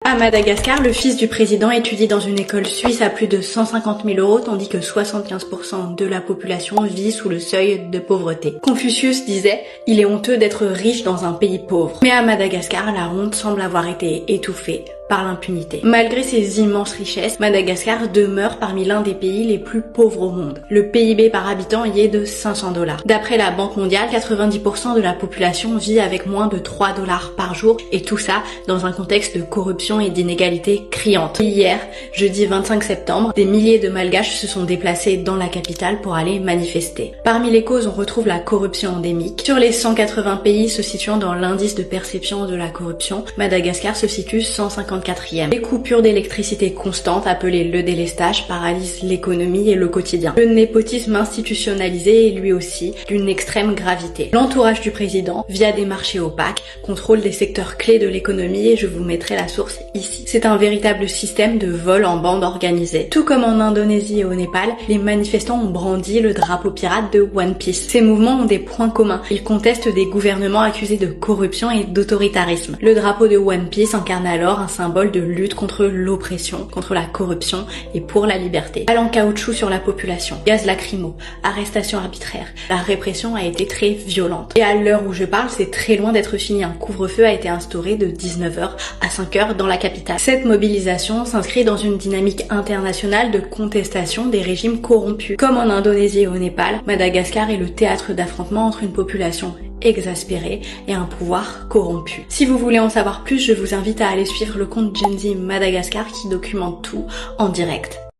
À Madagascar, le fils du président étudie dans une école suisse à plus de 150 000 euros, tandis que 75% de la population vit sous le seuil de pauvreté. Confucius disait « Il est honteux d'être riche dans un pays pauvre ». Mais à Madagascar, la honte semble avoir été étouffée par l'impunité. Malgré ses immenses richesses, Madagascar demeure parmi l'un des pays les plus pauvres au monde. Le PIB par habitant y est de 500 $. D'après la Banque mondiale, 90% de la population vit avec moins de 3 $ par jour, et tout ça dans un contexte de corruption et d'inégalité criante. Hier, jeudi 25 septembre, des milliers de Malgaches se sont déplacés dans la capitale pour aller manifester. Parmi les causes, on retrouve la corruption endémique. Sur les 180 pays se situant dans l'indice de perception de la corruption, Madagascar se situe 154e. Les coupures d'électricité constantes, appelées le délestage, paralysent l'économie et le quotidien. Le népotisme institutionnalisé est lui aussi d'une extrême gravité. L'entourage du président, via des marchés opaques, contrôle des secteurs clés de l'économie et je vous mettrai la source ici. C'est un véritable système de vol en bande organisée. Tout comme en Indonésie et au Népal, les manifestants ont brandi le drapeau pirate de One Piece. Ces mouvements ont des points communs. Ils contestent des gouvernements accusés de corruption et d'autoritarisme. Le drapeau de One Piece incarne alors un symbole de lutte contre l'oppression, contre la corruption et pour la liberté. Balles en caoutchouc sur la population, gaz lacrymo, arrestations arbitraires. La répression a été très violente. Et à l'heure où je parle, c'est très loin d'être fini. Un couvre-feu a été instauré de 19h à 5h dans la capitale. Cette mobilisation s'inscrit dans une dynamique internationale de contestation des régimes corrompus. Comme en Indonésie et au Népal, Madagascar est le théâtre d'affrontement entre une population exaspéré et un pouvoir corrompu. Si vous voulez en savoir plus, je vous invite à aller suivre le compte Gen Z Madagascar qui documente tout en direct.